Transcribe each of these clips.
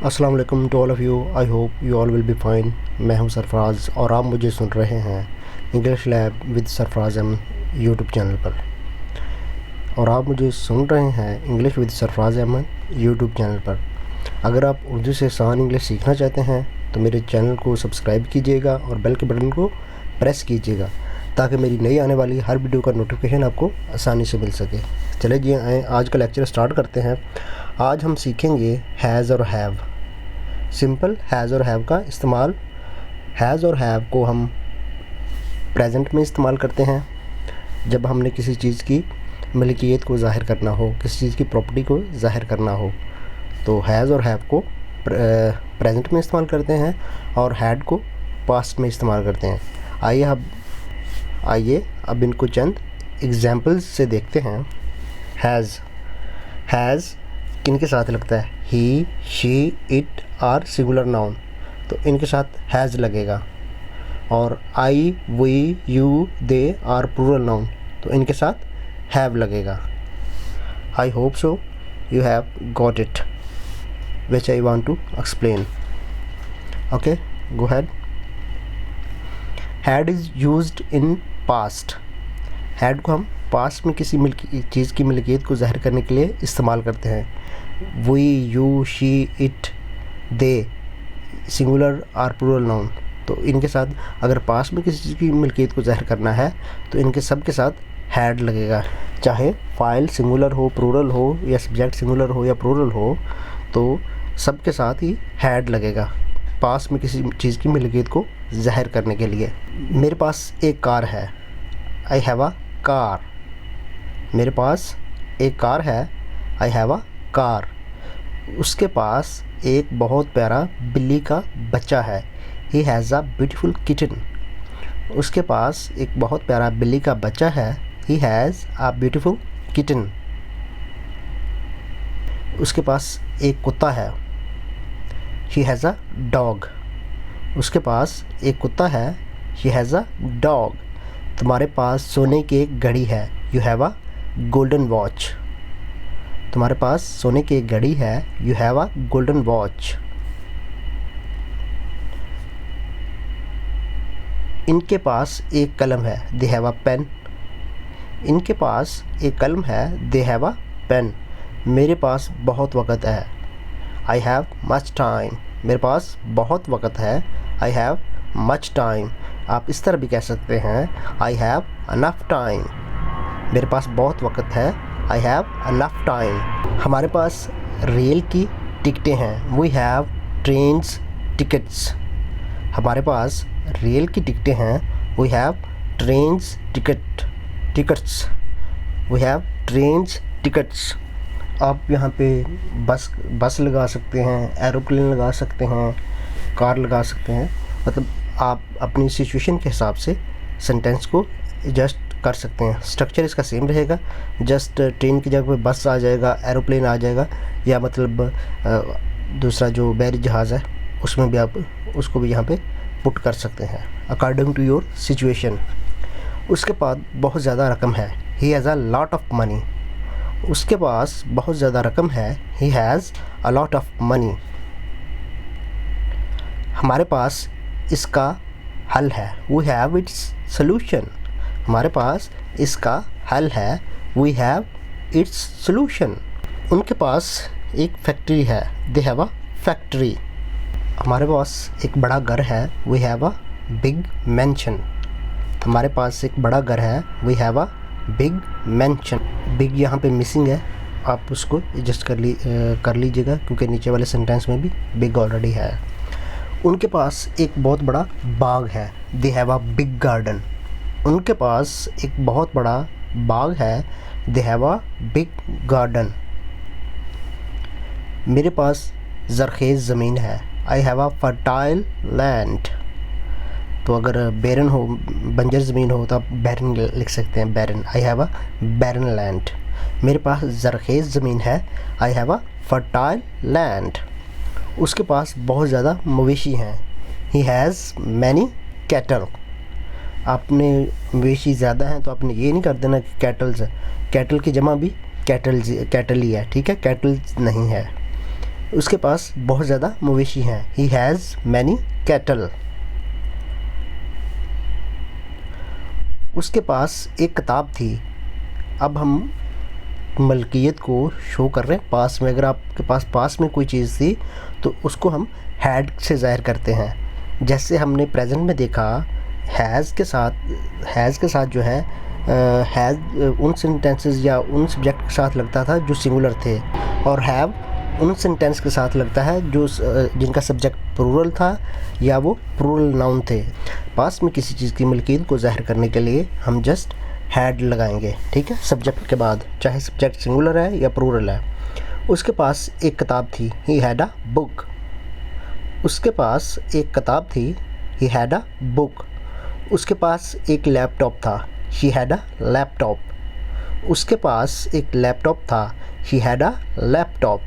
अस्सलाम वालेकुम to all of you. I hope you all will be fine. मैं हूं सरफराज और आप मुझे सुन रहे हैं English lab with Sarfaraz Ahmed YouTube channel पर। और आप मुझे सुन रहे हैं English with Sarfaraz Ahmed YouTube channel पर। अगर आप उर्दू से आसान इंग्लिश सीखना चाहते हैं तो मेरे चैनल को सब्सक्राइब कीजिएगा और बेल के बटन को प्रेस कीजिएगा ताकि मेरी नई आने वाली हर वीडियो का नोटिफिकेशन आपको आसानी से मिल सके। चले जी आए आज का लेक्चर स्टार्ट करते हैं। आज हम सीखेंगे हैज़ और हैव। सिंपल हैज़ और हैव का इस्तेमाल। हैज़ और हैव को हम प्रेजेंट में इस्तेमाल करते हैं जब हमने किसी चीज़ की मलकियत को ज़ाहिर करना हो, किसी चीज़ की प्रॉपर्टी को ज़ाहिर करना हो, तो हैज़ और हैव को प्रेजेंट में इस्तेमाल करते हैं और हैड को पास्ट में इस्तेमाल करते हैं। आइए अब इनको चंद एग्जाम्पल्स से देखते हैं। हैज़ किन के साथ लगता है? He, she, it are singular noun, तो इनके साथ हैज़ लगेगा। और I, we, you, they are plural noun, तो इनके साथ हैव लगेगा। I hope so you have got it which I want to explain. Okay, go ahead. Had is used in past. Had को हम पास्ट में किसी चीज़ की मिल्कियत को ज़ाहिर करने के लिए इस्तेमाल करते हैं। We, you, she, it, they singular are plural noun, तो इनके साथ अगर पास्ट में किसी चीज़ की मिल्कियत को ज़ाहिर करना है तो इनके सब के साथ हैड लगेगा। चाहे फाइल सिंगुलर हो, प्लूरल हो, या सब्जेक्ट सिंगुलर हो या प्लूरल हो, तो सब के साथ ही हैड लगेगा पास में किसी चीज़ की मिल्कियत को ज़ाहिर करने के लिए। मेरे पास एक कार है। I have a car. मेरे पास एक कार है। I have a car. उसके पास एक बहुत प्यारा बिल्ली का बच्चा है। He has a beautiful kitten. उसके पास एक बहुत प्यारा बिल्ली का बच्चा है। He has a beautiful kitten. उसके पास एक कुत्ता है। He has a dog. उसके पास एक कुत्ता है। He has a dog. तुम्हारे पास सोने की एक घड़ी है। You have a golden watch. तुम्हारे पास सोने की एक घड़ी है। You have a golden watch. इनके पास एक कलम है। They have a pen. इनके पास एक कलम है। They have a pen. मेरे पास बहुत वक़्त है। I have much time. मेरे पास बहुत वक़्त है। I have much time. आप इस तरह भी कह सकते हैं आई हैव अनफ टाइम। मेरे पास बहुत वक़्त है। I have enough time. हमारे पास रेल की टिकटें हैं। We have trains tickets. हमारे पास रेल की टिकटें हैं। We have trains tickets. We have trains tickets. आप यहाँ पे बस लगा सकते हैं, एरोप्लेन लगा सकते हैं, कार लगा सकते हैं। मतलब आप अपनी सिचुएशन के हिसाब से सेंटेंस को एडजस्ट कर सकते हैं। स्ट्रक्चर इसका सेम रहेगा। जस्ट ट्रेन की जगह पे बस आ जाएगा, एरोप्लेन आ जाएगा, या मतलब दूसरा जो बहरी जहाज़ है उसमें भी आप उसको भी यहाँ पे पुट कर सकते हैं अकॉर्डिंग टू योर सिचुएशन। उसके पास बहुत ज़्यादा रकम है। He has a lot of money. उसके पास बहुत ज़्यादा रकम है। He has a lot of money. हमारे पास इसका हल है। We have its solution. हमारे पास इसका हल है। We have its solution. उनके पास एक फैक्ट्री है। They have a factory. हमारे पास एक बड़ा घर है। We have a big mansion. हमारे पास एक बड़ा घर है। We have a big mention. Big यहाँ पे मिसिंग है, आप उसको एडजस्ट कर लीजिएगा क्योंकि नीचे वाले सेंटेंस में भी बिग ऑलरेडी है। उनके पास एक बहुत बड़ा बाग है। They have a big garden. उनके पास एक बहुत बड़ा बाग है। They have a big garden. मेरे पास ज़रख़ेज़ ज़मीन है। I have a fertile land. तो अगर बैरन हो, बंजर ज़मीन हो, तो आप बैरन लिख सकते हैं, बैरन। आई हैव अ बैरन लैंड। मेरे पास ज़रख़ेज़ ज़मीन है। I have a fertile land. उसके पास बहुत ज़्यादा मवेशी हैं। He has many cattle. आपने मवेशी ज़्यादा हैं तो आपने ये नहीं कर देना कि कैटल्स है। कैटल की जमा भी कैटल ही है, ठीक है, कैटल्स नहीं है। उसके पास बहुत ज़्यादा मवेशी हैं। He has many cattle. उसके पास एक किताब थी। अब हम मलकियत को शो कर रहे हैं पास में। अगर आपके पास में कोई चीज़ थी तो उसको हम हैड से ज़ाहिर करते हैं। जैसे हमने प्रेजेंट में देखा, हैज़ के साथ जो है हैज़ उन सेंटेंसेस या उन सब्जेक्ट के साथ लगता था जो सिंगुलर थे, और हैव उन सेंटेंस के साथ लगता है जो जिनका सब्जेक्ट प्लूरल था या वो प्लूरल नाउन थे। पास में किसी चीज़ की मलकियत को ज़ाहिर करने के लिए हम जस्ट हैड लगाएंगे, ठीक है, सब्जेक्ट के बाद, चाहे सब्जेक्ट सिंगुलर है या प्लूरल है। उसके पास एक किताब थी। He had a book. उसके पास एक किताब थी। He had a book. उसके पास एक लैपटॉप था। She had a laptop. उसके पास एक लैपटॉप था। She had a laptop.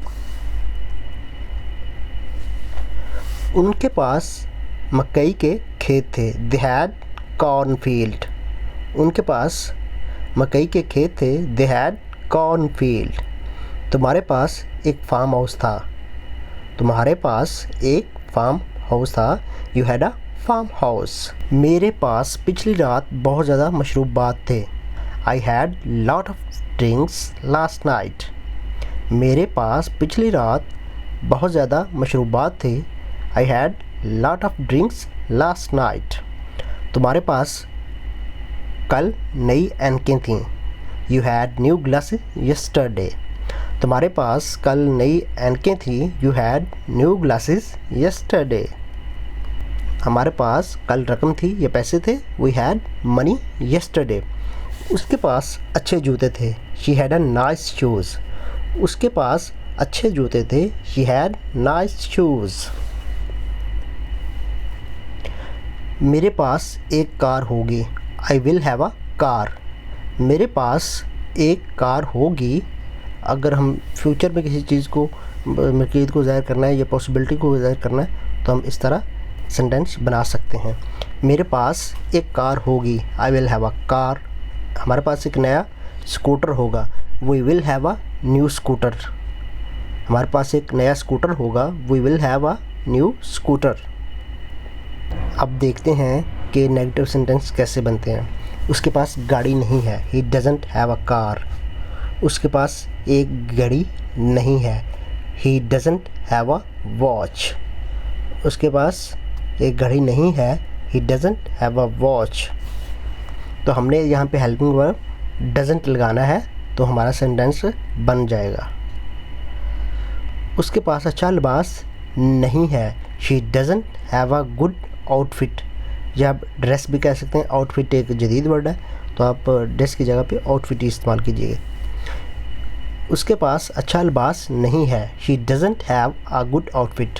उनके पास मकई के खेत थे। They had corn field. उनके पास मकई के खेत थे। They had corn field. तुम्हारे पास एक फार्म हाउस था। तुम्हारे पास एक फार्म हाउस था। You had a farm house. मेरे पास पिछली रात बहुत ज़्यादा मशरूबात थे। I had lot of drinks last night. मेरे पास पिछली रात बहुत ज़्यादा मशरूबात थे। I had lot of drinks last night. तुम्हारे पास कल नई ऐनकें थीं। You had new glasses yesterday. तुम्हारे पास कल नई ऐनकें थीं। You had new glasses yesterday. हमारे पास कल रकम थी या पैसे थे। We had money yesterday. उसके पास अच्छे जूते थे। She had a nice shoes. उसके पास अच्छे जूते थे। She had nice shoes. मेरे पास एक कार होगी। I will have a car. मेरे पास एक कार होगी। अगर हम फ्यूचर में किसी चीज़ को मलकियत को ज़ाहिर करना है या पॉसिबिलिटी को ज़ाहिर करना है तो हम इस तरह सेंटेंस बना सकते हैं। मेरे पास एक कार होगी। I will have a car. हमारे पास एक नया स्कूटर होगा। We will have a new scooter. हमारे पास एक नया स्कूटर होगा। We will have a new scooter. अब देखते हैं कि नेगेटिव सेंटेंस कैसे बनते हैं। उसके पास गाड़ी नहीं है। He doesn't have a car. उसके पास एक घड़ी नहीं है। He doesn't have a watch. उसके पास एक घड़ी नहीं है। He doesn't have a watch. तो हमने यहाँ पे हेल्पिंग वर्ब डजंट लगाना है तो हमारा सेंटेंस बन जाएगा। उसके पास अच्छा लिबास नहीं है। She doesn't have a good outfit. या आप ड्रेस भी कह सकते हैं। आउटफिट एक जदीद वर्ड है तो आप ड्रेस की जगह पे आउटफिट ही इस्तेमाल कीजिएगा। उसके पास अच्छा लिबास नहीं है। She doesn't have a good outfit.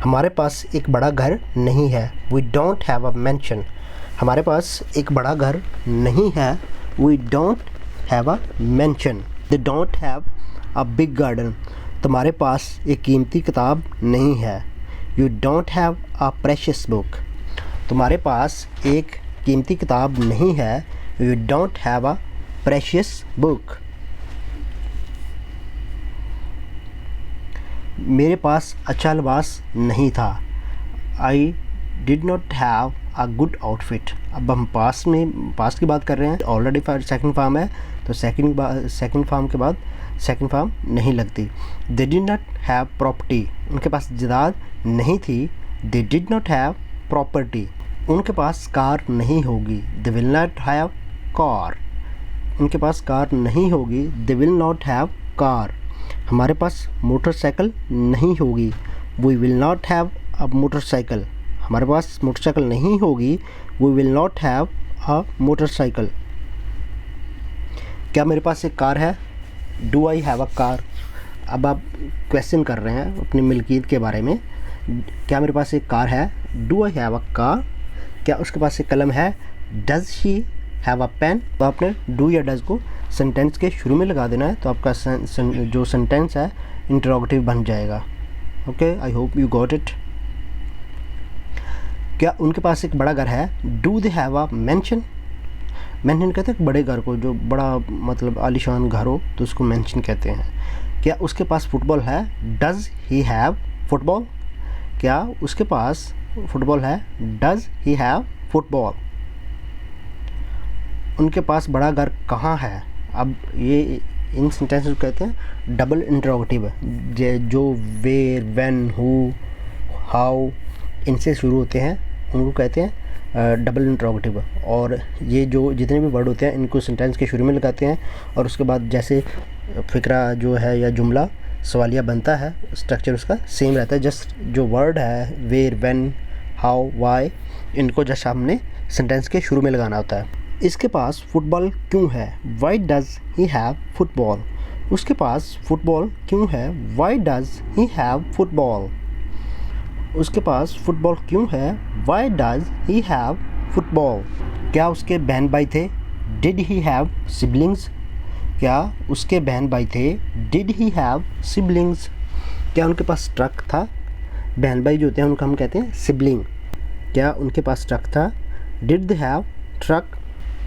हमारे पास एक बड़ा घर नहीं है। We don't have a mansion. हमारे पास एक बड़ा घर नहीं है। We don't have a mansion. They don't have a big garden. तुम्हारे पास एक कीमती किताब नहीं है। You don't have a precious book. तुम्हारे पास एक कीमती किताब नहीं है। You don't have a precious book. मेरे पास अच्छा लिबास नहीं था। I did not have a good outfit. अब हम पास्ट की बात कर रहे हैं। ऑलरेडी सेकंड फॉर्म है तो सेकंड फॉर्म के बाद सेकंड फॉर्म नहीं लगती। They did not have property. उनके पास जायदाद नहीं थी। They did not have property. उनके पास कार नहीं होगी। They will not have car. उनके पास कार नहीं होगी। They will not have car. हमारे पास मोटरसाइकिल नहीं होगी। We will not have a motorcycle. हमारे पास मोटरसाइकिल नहीं होगी। We will not have a motorcycle. क्या मेरे पास एक कार है? Do I have a car. अब आप क्वेश्चन कर रहे हैं अपनी मिल्कियत के बारे में। क्या मेरे पास एक कार है? Do I have a car. क्या उसके पास एक कलम है? Does she have a pen. तो आपने डू या डज को सेंटेंस के शुरू में लगा देना है तो आपका जो सेंटेंस है इंटरोगेटिव बन जाएगा। Okay, I hope you got it. क्या उनके पास एक बड़ा घर है? Do they have a mention. Mention कहते हैं बड़े घर को, जो बड़ा मतलब आलीशान घर हो तो उसको मैंशन कहते हैं। क्या उसके पास फुटबॉल है? Does he have football? क्या उसके पास फुटबॉल है? Does he have football? उनके पास बड़ा घर कहाँ है? अब ये इन सेंटेंसेस को कहते हैं डबल इंटरोगेटिव, जो वेयर, व्हेन, हु, हाउ इनसे शुरू होते हैं उनको कहते हैं डबल इंटरोगेटिव। और ये जो जितने भी वर्ड होते हैं इनको सेंटेंस के शुरू में लगाते हैं और उसके बाद जैसे फ़िक्रा जो है या जुमला सवालिया बनता है, स्ट्रक्चर उसका सेम रहता है। जस्ट जो वर्ड है वेयर, व्हेन, हाउ, वाई, इनको जस्ट हमने सेंटेंस के शुरू में लगाना होता है। इसके पास फुटबॉल क्यों है? Why does he have football? उसके पास फुटबॉल क्यों है? Why does he have football? उसके पास फुटबॉल क्यों है? Why does he have football? क्या उसके बहन भाई थे? Did he have siblings? क्या उसके बहन भाई थे? Did he have siblings? क्या उनके पास ट्रक था? बहन भाई जो होते हैं उनको हम कहते हैं सिबलिंग। क्या उनके पास ट्रक था? Did they have truck?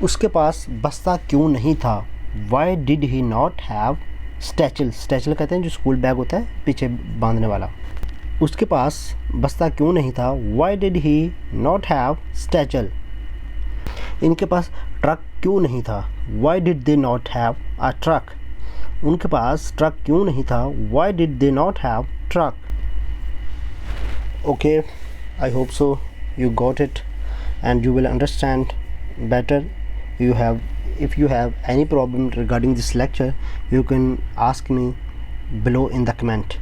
उसके पास बस्ता क्यों नहीं था? Why did he not have satchel? Satchel कहते हैं जो स्कूल बैग होता है पीछे बांधने वाला। उसके पास बस्ता क्यों नहीं था? Why did he not have satchel? इनके पास ट्रक क्यों नहीं था? Why did they not have a truck? उनके पास ट्रक क्यों नहीं था? Why did they not have truck? Okay, I hope so you got it and you will understand better. If you have any problem regarding this lecture, you can ask me below in the comment.